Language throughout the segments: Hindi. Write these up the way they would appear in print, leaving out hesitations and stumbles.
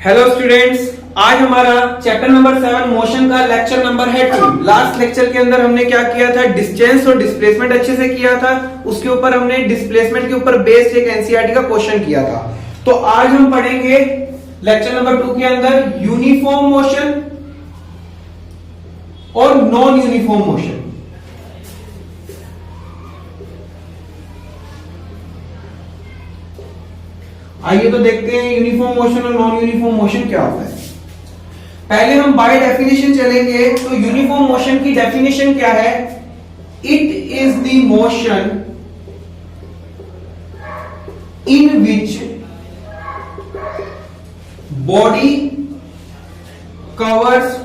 हेलो स्टूडेंट्स, आज हमारा चैप्टर नंबर 7 मोशन का लेक्चर नंबर है 2। लास्ट लेक्चर के अंदर हमने क्या किया था, डिस्टेंस और डिस्प्लेसमेंट अच्छे से किया था। उसके ऊपर हमने डिस्प्लेसमेंट के ऊपर बेस्ड एक एनसीईआरटी का क्वेश्चन किया था। तो आज हम पढ़ेंगे लेक्चर नंबर 2 के अंदर यूनिफॉर्म मोशन और नॉन यूनिफॉर्म मोशन। आइए तो देखते हैं यूनिफॉर्म मोशन और नॉन यूनिफॉर्म मोशन क्या होता है। पहले हम बाय डेफिनेशन चलेंगे। तो यूनिफॉर्म मोशन की डेफिनेशन क्या है? It is the motion in which body covers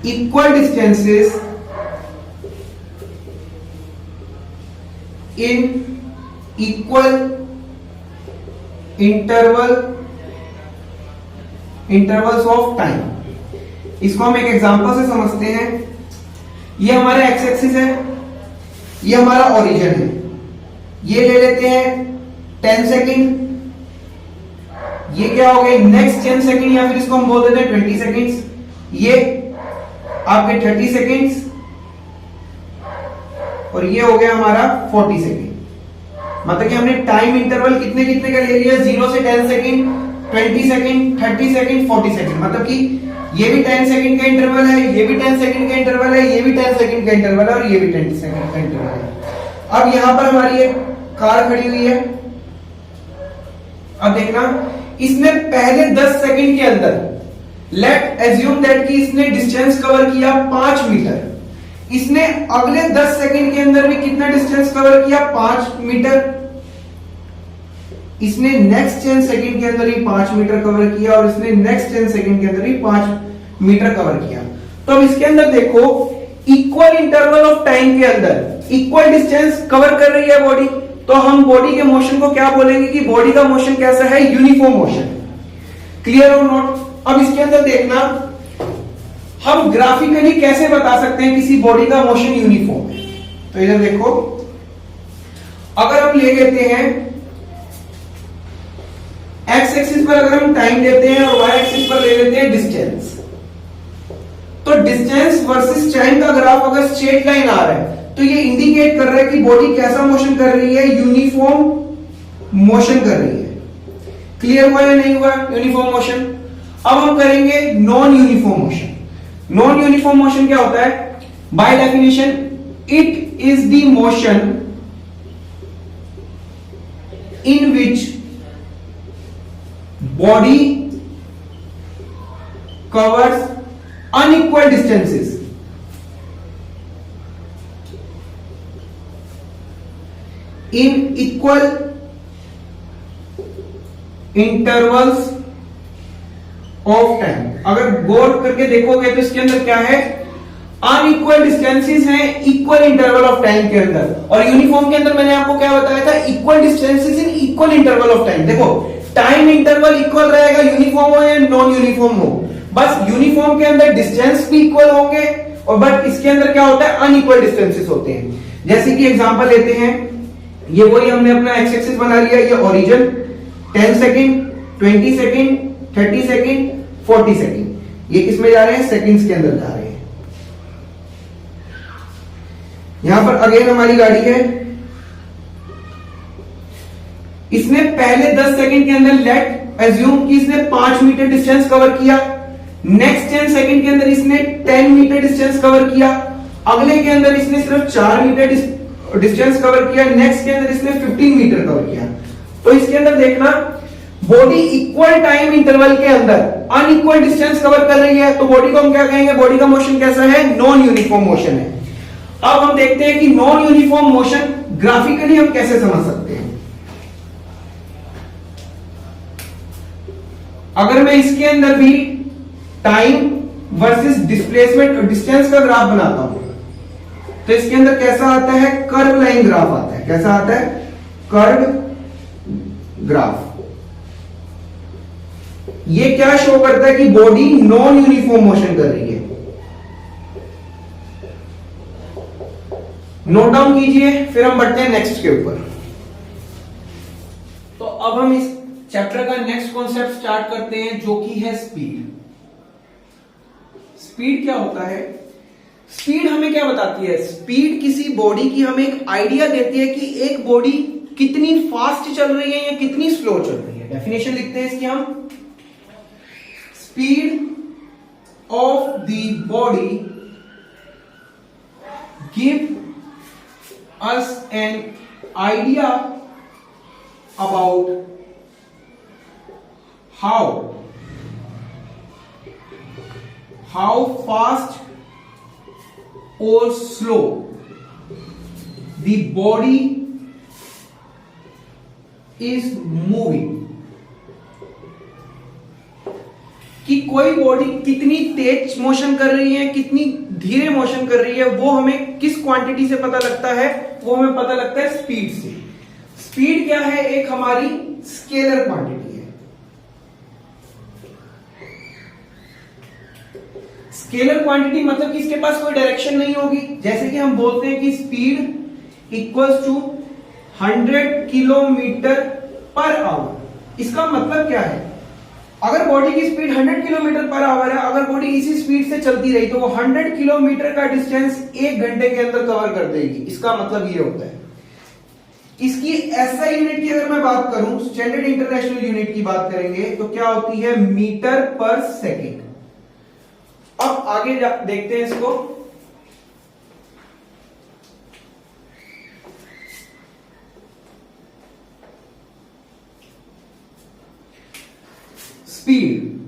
equal distances in equal intervals of time. इसको हम एक एग्जांपल से समझते हैं। ये हमारा एक्स एक्सिस है, ये हमारा ओरिजिन है। ये ले लेते हैं 10 सेकेंड, ये क्या हो गए नेक्स्ट 10 सेकेंड, या फिर इसको हम बोल देते हैं 20 सेकेंड्स। ये आपके 30 सेकेंड्स और ये हो गया हमारा 40 सेकेंड। मतलब कि हमने टाइम इंटरवल कितने कितने का ले लिया, 0 से 10 सेकेंड, 20 सेकेंड, 30 सेकेंड, 40 सेकेंड। मतलब कि ये भी 10 सेकेंड का इंटरवल है, ये भी 10 सेकेंड का इंटरवल है, ये भी 10 सेकेंड का इंटरवल है और ये भी 10 सेकेंड का इंटरवल है। अब यहां पर हमारी एक कार खड़ी हुई है। अब देखना, इसने पहले 10 सेकेंड के अंदर, लेट एज्यूम दैट कि इसने डिस्टेंस कवर किया 5 मीटर। इसने अगले 10 सेकेंड के अंदर भी कितना डिस्टेंस कवर किया, 5 मीटर। इसने नेक्स्ट 10 सेकेंड के अंदर ही 5 मीटर कवर किया और इसने नेक्स्ट 10 सेकेंड के अंदर ही 5 मीटर कवर किया। तो अब इसके अंदर देखो, इक्वल इंटरवल ऑफ टाइम के अंदर इक्वल डिस्टेंस कवर कर रही है बॉडी। तो हम बॉडी के मोशन को क्या बोलेंगे कि बॉडी का मोशन कैसा है, यूनिफॉर्म मोशन। क्लियर और नॉट? अब इसके अंदर देखना, हम ग्राफिकली कैसे बता सकते हैं किसी बॉडी का मोशन यूनिफॉर्म है। तो इधर देखो, अगर हम ले लेते हैं एक्स एक्सिस पर अगर हम टाइम लेते हैं और वाई एक्सिस पर ले लेते हैं डिस्टेंस, तो डिस्टेंस वर्सेस टाइम का ग्राफ अगर स्ट्रेट लाइन आ रहा है तो ये इंडिकेट कर रहा है कि बॉडी कैसा मोशन कर रही है, यूनिफॉर्म मोशन कर रही है। क्लियर हुआ या नहीं हुआ यूनिफॉर्म मोशन? अब हम करेंगे non uniform motion. Non uniform motion क्या होता है? By definition, it is the motion in which body covers unequal distances in equal intervals of time. अगर गौर करके देखोगे तो इसके अंदर क्या है, अनइक्वल डिस्टेंसेस हैं इक्वल इंटरवल ऑफ टाइम के अंदर। और यूनिफॉर्म के अंदर मैंने आपको क्या बताया था, equal distances in equal interval of time. देखो, टाइम इंटरवल इक्वल रहेगा, यूनिफॉर्म हो या नॉन यूनिफॉर्म हो। बस यूनिफॉर्म के अंदर डिस्टेंस भी इक्वल होंगे और बट इसके अंदर क्या होता है, अनइक्वल डिस्टेंसेस होते हैं। जैसे कि एग्जांपल लेते हैं, ये वही हमने अपना एक्स एक्सिस बना लिया। ये origin 10 second, 20 second, 30 second, 40 second. ये किस में जा रहे हैं, सेकेंड्स के अंदर जा रहे हैं। यहां पर अगेन हमारी गाड़ी है। इसने पहले 10 सेकेंड के अंदर, लेट एज्यूम कि इसने 5 मीटर डिस्टेंस कवर किया। नेक्स्ट 10 सेकेंड के अंदर इसने 10 मीटर डिस्टेंस कवर किया। अगले के अंदर इसने सिर्फ 4 मीटर डिस्टेंस कवर किया। नेक्स्ट के अंदर इसने 15 मीटर कवर किया। तो इसके अंदर देखना, बॉडी इक्वल टाइम इंटरवल के अंदर अनइक्वल डिस्टेंस कवर कर रही है। तो बॉडी को हम क्या कहेंगे, बॉडी का मोशन कैसा है, नॉन यूनिफॉर्म मोशन है। अब हम देखते हैं कि नॉन यूनिफॉर्म मोशन ग्राफिकली हम कैसे समझ सकते हैं। अगर मैं इसके अंदर भी टाइम वर्सेस डिस्प्लेसमेंट और डिस्टेंस का ग्राफ बनाता हूं तो इसके अंदर कैसा आता है, कर्व लाइन ग्राफ आता है। कैसा आता है, कर्व ग्राफ। ये क्या शो करता है कि बॉडी नॉन यूनिफॉर्म मोशन कर रही है। नोट डाउन कीजिए, फिर हम बढ़ते हैं नेक्स्ट के ऊपर। तो अब हम इस चैप्टर का नेक्स्ट कॉन्सेप्ट स्टार्ट करते हैं, जो कि है स्पीड। स्पीड क्या होता है? स्पीड हमें क्या बताती है? स्पीड किसी बॉडी की हमें एक आइडिया देती है कि एक बॉडी कितनी फास्ट चल रही है या कितनी स्लो चल रही है। डेफिनेशन लिखते हैं इसकी हम, speed of the body give us an idea about how fast or slow the body is moving, कि कोई बॉडी कितनी तेज मोशन कर रही है, कितनी धीरे मोशन कर रही है, वो हमें किस क्वांटिटी से पता लगता है? वो हमें पता लगता है स्पीड से। स्पीड क्या है? एक हमारी स्केलर क्वांटिटी है। स्केलर क्वांटिटी मतलब कि इसके पास कोई डायरेक्शन नहीं होगी। जैसे कि हम बोलते हैं कि speed equals to 100 kilometre per hour. इसका मतलब क्या है? अगर बॉडी की स्पीड 100 किलोमीटर पर आवर है, अगर बॉडी इसी स्पीड से चलती रही तो वो 100 किलोमीटर का डिस्टेंस 1 घंटे के अंदर कवर कर देगी। इसका मतलब ये होता है। इसकी एसआई यूनिट की अगर मैं बात करूं, स्टैंडर्ड इंटरनेशनल यूनिट की बात करेंगे, तो क्या होती है? Metre per second. अब आगे देखते हैं इसको। स्पीड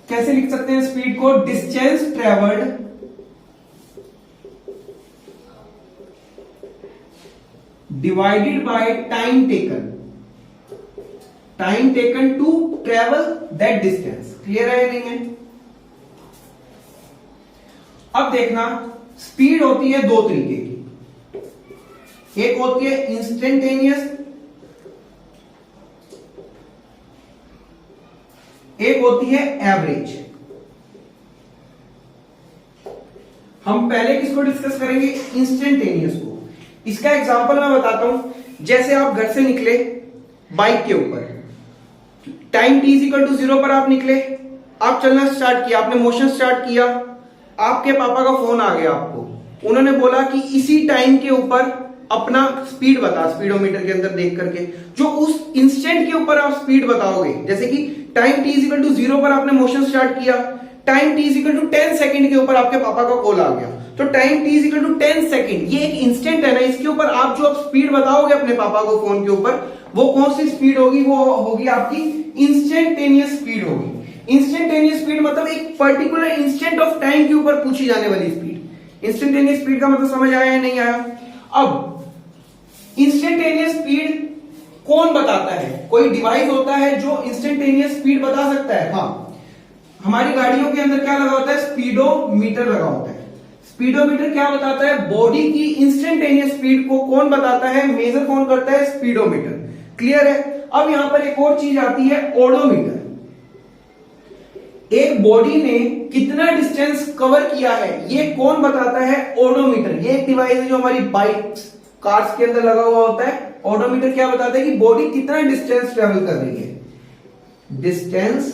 कैसे लिख सकते हैं? स्पीड को distance travelled divided by time taken to travel that distance. Clear है या नहीं है? अब देखना, स्पीड होती है दो तरीके की। एक होती है इंस्टेंटेनियस, एक होती है एवरेज। हम पहले किसको डिस्कस करेंगे? इंस्टेंटेनियस को। इसका एग्जांपल मैं बताता हूं। जैसे आप घर से निकले बाइक के ऊपर, टाइम t = 0 पर आप निकले, आप चलना स्टार्ट किया, आपने मोशन स्टार्ट किया, आपके पापा का फोन आ गया आपको। उन्होंने बोला कि इसी टाइम के ऊपर अपना स्पीड बता, स्पीडोमीटर के अंदर देख करके। जो उस इंस्टेंट के ऊपर आप स्पीड बताओगे, जैसे कि टाइम t = 0 पर आपने मोशन स्टार्ट किया, टाइम t = 10 सेकंड के ऊपर आपके पापा का कॉल आ गया, तो टाइम t = 10 सेकंड, ये एक इंस्टेंट है ना। इसके ऊपर आप जो स्पीड बताओगे अपने पापा को फोन के ऊपर, वो कौन सी स्पीड होगी? वो होगी आपकी इंस्टेंटेनियस स्पीड होगी। इंस्टेंटेनियस स्पीड मतलब एक पर्टिकुलर इंस्टेंट ऑफ टाइम के ऊपर पूछी जाने वाली स्पीड। इंस्टेंटेनियस स्पीड का मतलब समझ आया या नहीं आया? अब इंस्टेंटेनियस स्पीड कौन बताता है? कोई डिवाइस होता है जो इंस्टेंटेनियस स्पीड बता सकता है। हाँ, हमारी गाड़ियों के अंदर क्या लगा होता है? स्पीडोमीटर लगा होता है। स्पीडोमीटर क्या बताता है? बॉडी की इंस्टेंटेनियस स्पीड को कौन बताता है? मेजर कौन करता है? स्पीडोमीटर। क्लियर है? अब यहां पर एक और चीज आती है, ओडोमीटर। एक बॉडी ने कितना डिस्टेंस कवर किया है, ये कौन बताता है? ओडोमीटर। ये एक डिवाइस है जो हमारी बाइक्स, कार्स के अंदर लगा हुआ होता है। ओडोमीटर क्या बताता है कि बॉडी कितना डिस्टेंस ट्रेवल कर रही है। डिस्टेंस,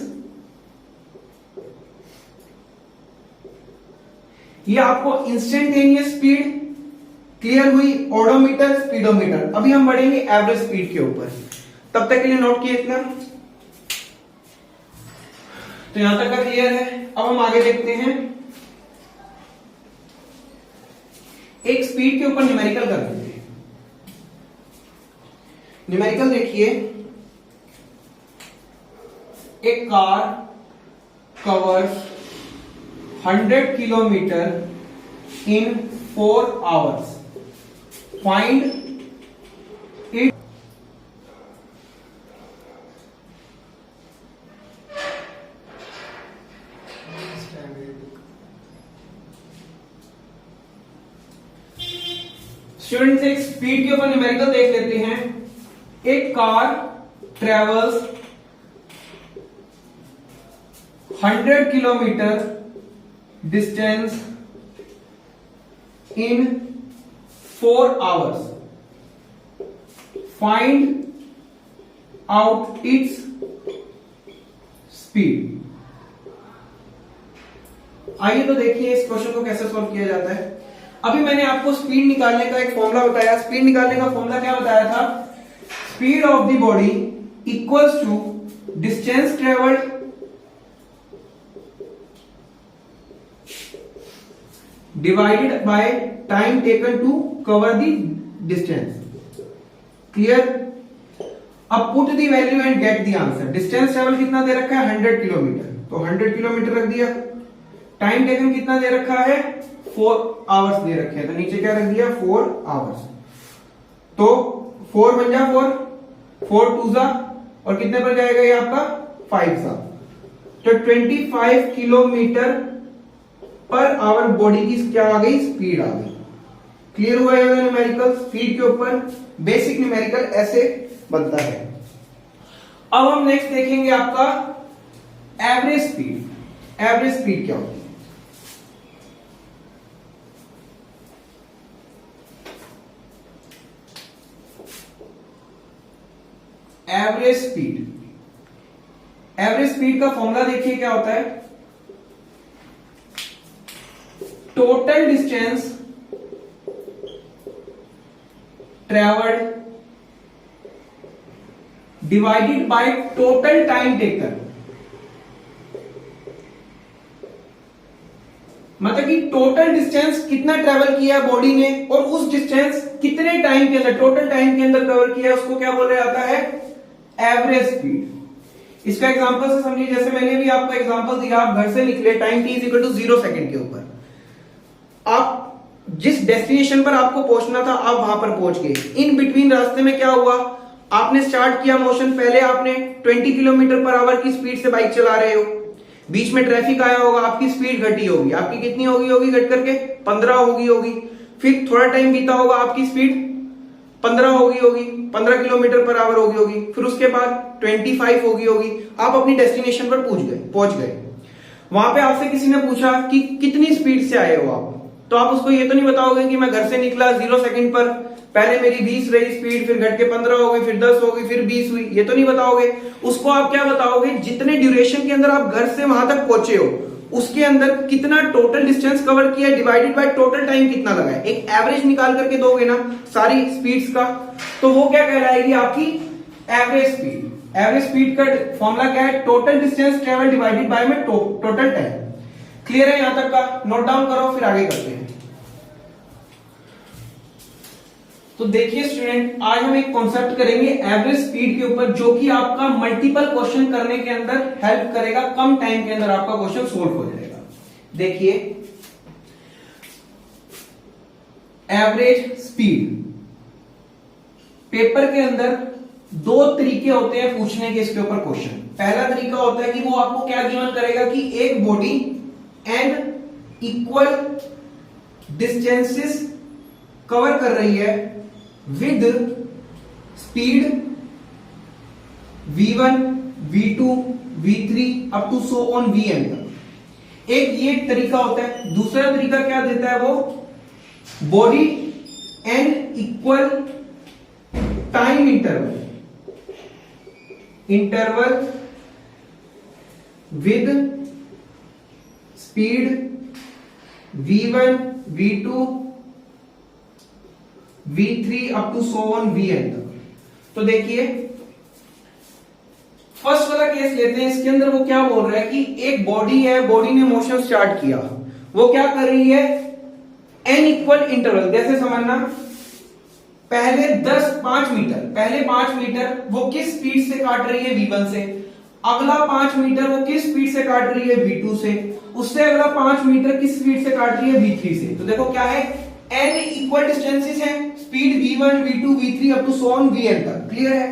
ये आपको इंस्टेंटेनियस स्पीड क्लियर हुई, ओडोमीटर, स्पीडोमीटर। अभी हम बढ़ेंगे एवरेज स्पीड के ऊपर। तब तक के लिए नोट किए इतना, तो यहां तक का क्लियर है। अब हम आगे देखते हैं, एक स्पीड के ऊपर न्यूमेरिकल कर देते हैं। न्यूमेरिकल देखिए, एक car covers 100 kilometre in 4 hours. Find it. Students, एक स्पीड के ऊपर न्यूमेरिकल देख लेते हैं। एक car travels 100 kilometre distance in 4 hours. Find out its speed. आइए तो देखिए इस क्वेश्चन को कैसे सॉल्व किया जाता है। अभी मैंने आपको स्पीड निकालने का एक फॉर्मूला बताया। स्पीड निकालने का फॉर्मूला क्या बताया था? Speed of the body equals to distance travelled divided by time taken to cover the distance. Clear? अब put the value and get the answer. Distance travel कितना दे रखा है? 100 किलोमीटर, तो 100 किलोमीटर रख दिया। टाइम टेकन कितना दे रखा है? 4 आवर्स दे रखे हैं, तो नीचे क्या रख दिया? 4 आवर्स। तो 4 बन जा 4, 4 2 जा, और कितने पर जाएगा ये आपका? 5 जा। तो 25 किलोमीटर पर आवर बॉडी की क्या आ गई? स्पीड आ गई। क्लियर हुआ ये न्यूमेरिकल? स्पीड के ऊपर बेसिक न्यूमेरिकल ऐसे बनता है। अब हम नेक्स्ट देखेंगे आपका एवरेज स्पीड। एवरेज स्पीड क्या होती है? एवरेज स्पीड, एवरेज स्पीड का फॉर्मूला देखिए क्या होता है? Total distance travelled divided by total time taken. मतलब कि टोटल डिस्टेंस कितना ट्रेवल किया है बॉडी ने, और उस डिस्टेंस कितने टाइम के अंदर, टोटल टाइम के अंदर कवर किया है, उसको क्या बोल रहा जाता है? Average speed. इसका एग्जांपल से समझिए, जैसे मैंने भी आपको एग्जांपल दिया, आप घर से निकले, time t equal to 0 second के ऊपर, आप जिस डेस्टिनेशन पर आपको पहुंचना था आप वहां पर पहुंच गए। इन बिटवीन रास्ते में क्या हुआ? आपने स्टार्ट किया मोशन, पहले आपने 20 किलोमीटर पर आवर की स्पीड से बाइक चला रहे हो, बीच में ट्रैफिक आया होगा, आपकी स्पीड घटी होगी। आपकी कितनी होगी घट करके? 15 होगी। फिर थोड़ा टाइम बीता होगा, आपकी स्पीड 15 होगी, 15 किलोमीटर पर आवर होगी। फिर उसके बाद 25 होगी। आप अपनी डेस्टिनेशन पर पहुंच गए। वहां पे आपसे किसी ने पूछा कि कितनी स्पीड से आए हो आप, तो आप उसको ये तो नहीं बताओगे कि मैं घर से निकला 0 सेकंड पर, पहले मेरी 20 रही स्पीड, फिर घट के 15 हो गई, फिर 10 हो गई, फिर 20 हुई। ये तो नहीं बताओगे। उसको आप क्या बताओगे? जितने ड्यूरेशन के अंदर आप घर से वहां तक पहुंचे हो, उसके अंदर कितना टोटल डिस्टेंस कवर किया डिवाइडेड बाय टोटल टाइम कितना लगा है। एक एवरेज निकाल करके दोगे ना सारी स्पीड्स का, तो वो क्या कहलाएगी? आपकी एवरेज स्पीड। एवरेज स्पीड का फॉर्मूला क्या है? Total distance travel divided by में टोटल टाइम। क्लियर है यहां तक का? नोट डाउन करो, फिर आगे करते हैं। तो देखिए स्टूडेंट, आज हम एक कॉन्सेप्ट करेंगे एवरेज स्पीड के ऊपर, जो कि आपका मल्टीपल क्वेश्चन करने के अंदर हेल्प करेगा। कम टाइम के अंदर आपका क्वेश्चन सोल्व हो जाएगा। देखिए एवरेज स्पीड, पेपर के अंदर 2 तरीके होते हैं पूछने के इसके ऊपर क्वेश्चन। पहला तरीका होता है कि वो आपको क्या गिवन करेगा कि एक body and equal distances cover कर रही है with speed v1, v2, v3 up to so on vn तक। एक ये तरीका होता है। दूसरा तरीका क्या देता है? वो body and equal time interval with speed v1, v2, v3 up to so on vn तक। तो देखिए फर्स्ट वाला केस लेते हैं। इसके अंदर वो क्या बोल रहा है कि एक बॉडी है, बॉडी ने मोशन स्टार्ट किया, वो क्या कर रही है? n equal interval. जैसे समझना, पहले 5 मीटर, पहले 5 मीटर वो किस स्पीड से काट रही है? v1 से। अगला 5 मीटर वो किस स्पीड से काट रही है? v2 से। उससे अगला 5 मीटर किस स्पीड से काट रही है? v3 से। तो देखो क्या है? n इक्वल डिस्टेंसेस हैं, speed v1, v2, v3 up to so on vn तक। क्लियर है?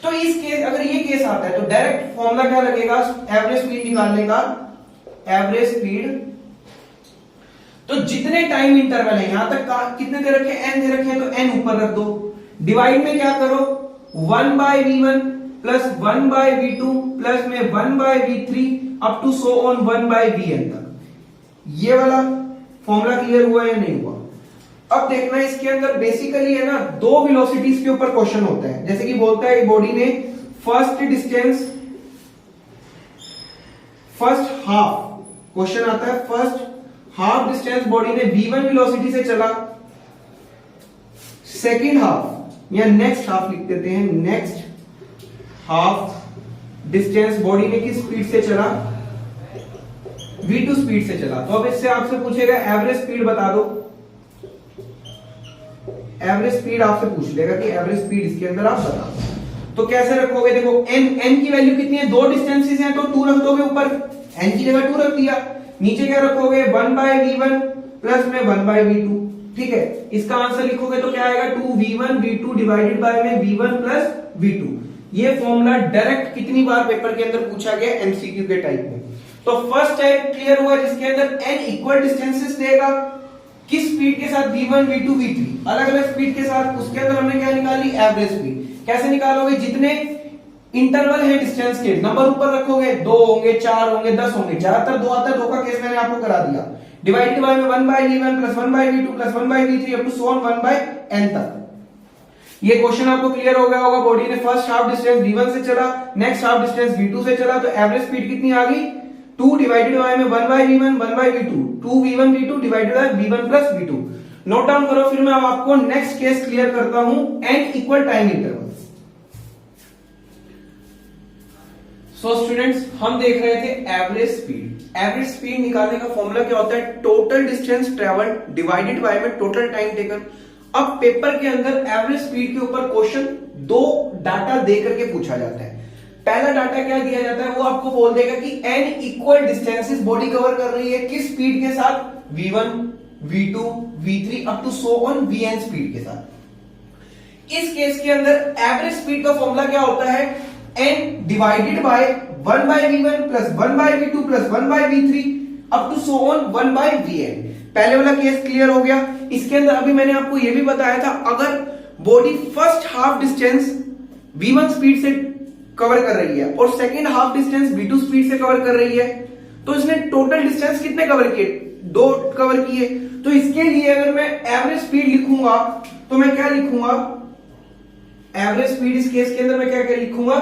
तो इस केस, अगर ये केस आता है तो डायरेक्ट फॉर्मूला क्या लगेगा एवरेज स्पीड निकालने का? एवरेज स्पीड, तो जितने टाइम इंटरवल है यहां तक कितने दे रखे हैं? n दे रखे हैं, तो n ऊपर रख दो। डिवाइड में क्या करो? 1 bye v1 plus 1 bye v2 plus में 1 by v3 up to so on 1 by vn तक। ये वाला फॉर्मूला क्लियर हुआ या नहीं हुआ? अब देखना इसके अंदर बेसिकली है ना 2 वेलोसिटीज के ऊपर क्वेश्चन होता है। जैसे कि बोलता है बॉडी ने फर्स्ट हाफ, क्वेश्चन आता है फर्स्ट हाफ डिस्टेंस बॉडी ने v1 वेलोसिटी से चला, सेकेंड हाफ या नेक्स्ट हाफ लिख देते हैं, नेक्स्ट हाफ डिस्टेंस बॉडी ने किस स्पीड से चला, v2 स्पीड से चला। तो अब इससे आपसे पूछेगा एवरेज स्पीड बता दो, एवरेज स्पीड आपसे पूछ लेगा कि एवरेज स्पीड इसके अंदर आप बताओ। तो कैसे रखोगे, देखो n की वैल्यू कितनी है, दो डिस्टेंसेस हैं तो 2 रख दोगे, ऊपर n की जगह 2 रख दिया, नीचे क्या रखोगे 1/v1 प्लस में 1/v2, ठीक है। इसका आंसर लिखोगे तो क्या आएगा 2v1 v2 डिवाइडेड बाय में v1 प्लस v2। ये फॉर्मूला डायरेक्ट कितनी बार पेपर के अंदर पूछा गया, एमसीक्यू के टाइप में। तो फर्स्ट टाइप क्लियर हुआ जिसके अंदर n इक्वल डिस्टेंसेस देगा, किस स्पीड के साथ v1 v2 v3 अलग अलग स्पीड के साथ, उसके अंदर हमने क्या निकाली एवरेज स्पीड। कैसे निकालोगे, जितने इंटरवल है डिस्टेंस के नंबर ऊपर रखोगे, 2 होंगे 4 होंगे 10 होंगे, ज्यादातर 2 आता है, 2 का केस मैंने आपको करा दिया, डिवाइडेड बाय में 1/v1 plus 1/v2 plus 1/v3 up to so on 1/n तक। ये क्वेश्चन आपको क्लियर हो गया होगा। बॉडी ने फर्स्ट हाफ डिस्टेंस v1 से चला, नेक्स्ट हाफ डिस्टेंस v2 से चला, तो एवरेज स्पीड कितनी आ गई 2 डिवाइडेड बाय में 1/v1 1/v2 2v1 v2 divided by v1 plus v2। Note down करो, फिर मैं आपको नेक्स्ट केस क्लियर करता हूं, n equal time interval. So students, हम देख रहे थे एवरेज स्पीड। एवरेज स्पीड निकालने का फॉर्मूला क्या होता है, total distance travelled divided by में टोटल टाइम टेकन। अब पेपर के अंदर एवरेज स्पीड के ऊपर क्वेश्चन 2 डाटा दे करके पूछा जाता है। पहला डाटा क्या दिया जाता है, वो आपको बोल देगा कि n equal distances body cover कर रही है किस स्पीड के साथ, v1 v2 v3 up to so on vn speed के साथ। इस केस के अंदर एवरेज स्पीड का फॉर्मूला क्या होता है, n divided by 1/v1 plus 1/v2 plus 1/v3 up to so on 1/vn। पहले वाला केस क्लियर हो गया। इसके अंदर अभी मैंने आपको यह भी बताया था, अगर body first half distance v1 speed से कवर कर रही है और second half distance v2 speed से कवर कर रही है, तो इसने टोटल डिस्टेंस कितने कवर किए, 2 कवर किए। तो इसके लिए अगर मैं एवरेज स्पीड लिखूंगा तो मैं क्या लिखूंगा, एवरेज स्पीड इस केस के अंदर मैं क्या लिखूंगा,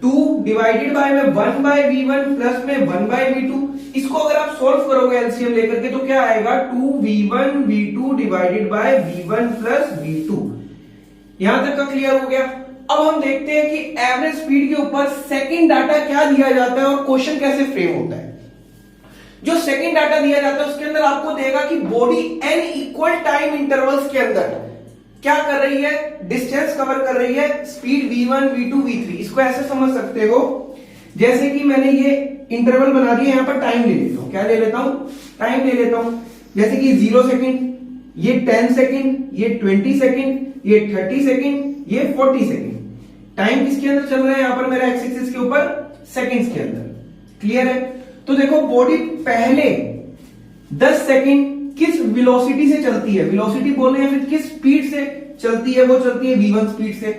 2 डिवाइडेड बाय में 1/v1 प्लस में 1/v2। इसको अगर आप सॉल्व करोगे एलसीएम लेकर के तो क्या आएगा, 2v1 v2 divided by v1 plus v2। यहां तक का क्लियर हो गया। अब हम देखते हैं कि एवरेज स्पीड के ऊपर सेकंड डाटा क्या दिया जाता है और क्वेश्चन कैसे फ्रेम होता है। जो सेकंड डाटा दिया जाता है उसके अंदर आपको देगा कि body n equal time intervals के अंदर क्या कर रही है, डिस्टेंस कवर कर रही है, स्पीड v1 v2 v3। इसको ऐसे समझ सकते हो जैसे कि मैंने ये इंटरवल बना दिया, यहां पर टाइम ले लेता हूं, क्या ले लेता हूं, टाइम ले लेता हूं। जैसे कि 0 सेकेंड, ये 10 सेकेंड, ये 20 सेकेंड, ये 30 सेकेंड, ये 40 सेकेंड। टाइम किसके अंदर चल रहा है, यहां पर मेरा एक्स एक्सिस के ऊपर सेकंड्स के अंदर। क्लियर है। तो देखो बॉडी पहले 10 सेकेंड किस वेलोसिटी से चलती है, वेलोसिटी बोल रहे हैं, फिर किस स्पीड से चलती है, वो चलती है v1 स्पीड से।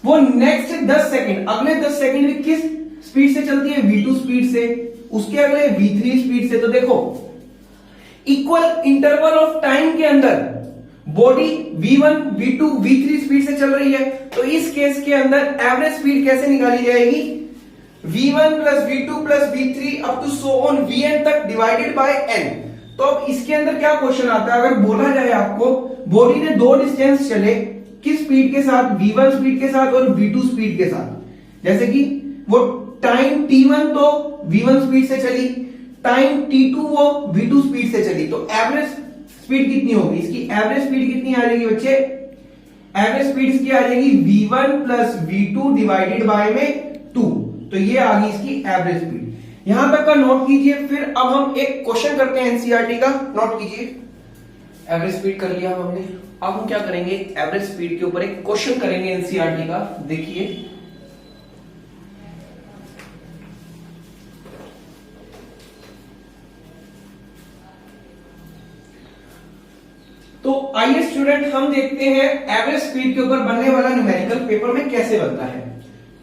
वो नेक्स्ट 10 सेकेंड, अगले 10 सेकेंड में किस स्पीड से चलती है, v2 स्पीड से, उसके अगले v3 स्पीड से। तो देखो इक्वल इंटरवल ऑफ टाइम के अंदर body v1 v2 v3 speed से चल रही है। तो इस केस के अंदर एवरेज स्पीड कैसे निकाली जाएगी, v1 plus v2 plus v3 up to so on vn तक डिवाइडेड बाय n। तो अब इसके अंदर क्या क्वेश्चन आता है, अगर बोला जाए आपको बॉडी ने 2 डिस्टेंस चले किस स्पीड के साथ, v1 स्पीड के साथ और v2 स्पीड के साथ। जैसे कि वो टाइम t1 तो v1 स्पीड से चली, टाइम t2 वो v2 स्पीड से चली, तो एवरेज स्पीड कितनी होगी, इसकी एवरेज स्पीड कितनी आ जाएगी बच्चे, एवरेज स्पीड इसकी आ जाएगी v1 plus v2 divided by में 2। तो ये आ गई इसकी एवरेज स्पीड। यहां तक का नोट कीजिए। फिर अब हम एक क्वेश्चन करते हैं एनसीईआरटी का, नोट कीजिए। एवरेज स्पीड कर लिया हमने, अब हम क्या करेंगे, एवरेज स्पीड के ऊपर एक क्वेश्चन करेंगे एनसीईआरटी का। देखिए तो आइए स्टूडेंट हम देखते हैं एवरेज स्पीड के ऊपर बनने वाला न्यूमेरिकल पेपर में कैसे बनता है।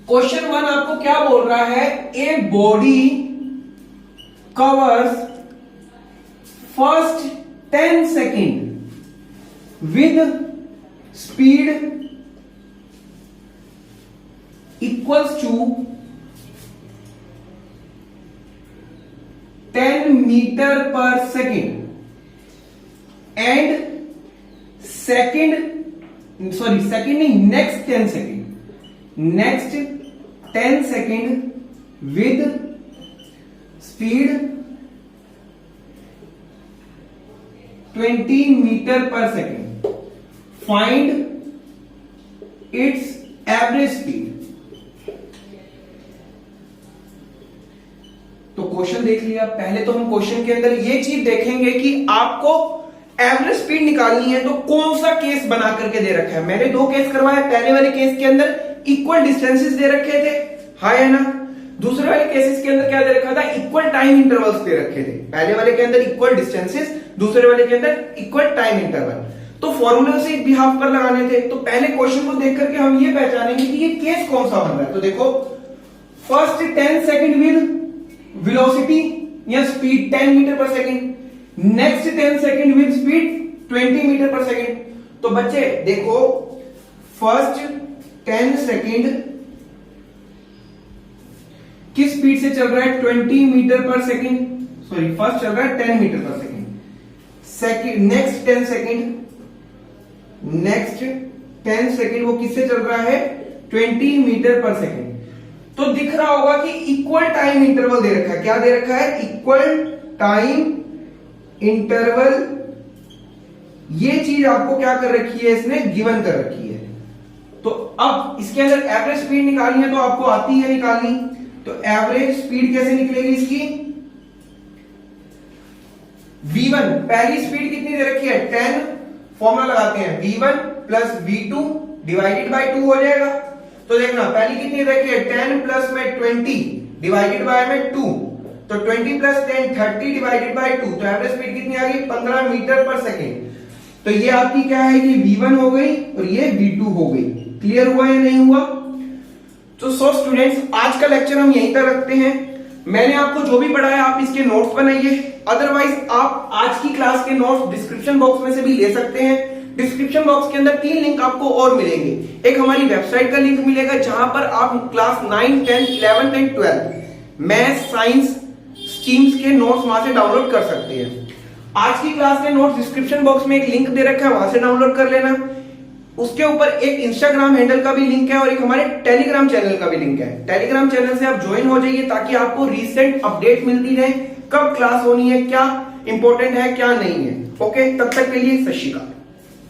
क्वेश्चन 1 आपको क्या बोल रहा है, a body covers first 10 second with speed equals to 10 metre per second and next 10 second with speed 20 metre per second, find its average speed. तो क्वेश्चन देख लिया। पहले तो हम क्वेश्चन के अंदर ये चीज देखेंगे कि आपको एवरेज स्पीड निकालनी है तो कौन सा केस बना करके दे रखा है। मैंने दो केस करवाए। पहले वाले केस के अंदर इक्वल डिस्टेंसेस दे रखे थे, हां है ना। दूसरे वाले केसेस के अंदर क्या दे रखा था, इक्वल टाइम इंटरवल्स दे रखे थे। पहले वाले के अंदर इक्वल डिस्टेंसेस, दूसरे वाले के अंदर इक्वल टाइम इंटरवल। तो फॉर्मूले से बिहाफ पर लगाने थे। तो पहले क्वेश्चन को देख करके हम ये पहचानेंगे कि ये केस कौन सा बन रहा है। तो देखो, फर्स्ट 10 सेकेंड विद वेलोसिटी या speed 10 metre per second, next 10 second with speed 20 metre per second. तो बच्चे देखो, फर्स्ट 10 सेकेंड किस स्पीड से चल रहा है, 20 metre per second. Sorry, first चल रहा है 10 metre per second. Next 10 second वो किससे चल रहा है, 20 मीटर पर सेकेंड। तो दिख रहा होगा कि इक्वल टाइम इंटरवल दे रखा है। क्या दे रखा है, इक्वल टाइम इंटरवल। ये चीज आपको क्या कर रखी है, इसने गिवन कर रखी है। तो अब इसके अंदर एवरेज स्पीड निकालनी है तो आपको आती है निकालनी। तो एवरेज स्पीड कैसे निकलेगी इसकी, v1 पहली स्पीड कितनी दे रखी है, 10। फॉर्मूला लगाते हैं, v1 plus v2 divided by 2 हो जाएगा। तो देखना, पहली कितनी दे रखी है, 10 प्लस में 20 डिवाइडेड बाय में 2। तो 20 प्लस 10 30 डिवाइडेड बाय 2। तो एवरेज स्पीड कितनी आ गई, 15 मीटर पर सेकेंड। तो ये आपकी क्या है, ये v1 हो गई और ये v2 हो गई। क्लियर हुआ या नहीं हुआ। तो सो स्टूडेंट्स, आज का लेक्चर हम यहीं तक रखते हैं। मैंने आपको जो भी पढ़ाया आप इसके नोट्स बनाइए। अदरवाइज आप आज की क्लास के नोट्स डिस्क्रिप्शन बॉक्स में से भी ले सकते हैं। डिस्क्रिप्शन बॉक्स के अंदर 3 लिंक आपको और मिलेंगे। एक हमारी वेबसाइट का लिंक मिलेगा जहां पर आप class 9, 10, 11 and 12 math science streams के नोट्स वहां से डाउनलोड कर सकते हैं। आज की क्लास के नोट्स डिस्क्रिप्शन बॉक्स में एक लिंक दे रखा है, वहां से डाउनलोड कर लेना। उसके ऊपर एक इंस्टाग्राम हैंडल का भी लिंक है और एक हमारे टेलीग्राम चैनल का भी लिंक है। टेलीग्राम चैनल से आप ज्वाइन हो जाइए ताकि आपको रीसेंट अपडेट मिलती रहे, कब क्लास होनी है, क्या इंपॉर्टेंट है क्या नहीं है। ओके, तब तक के लिए सत श्री अकाल।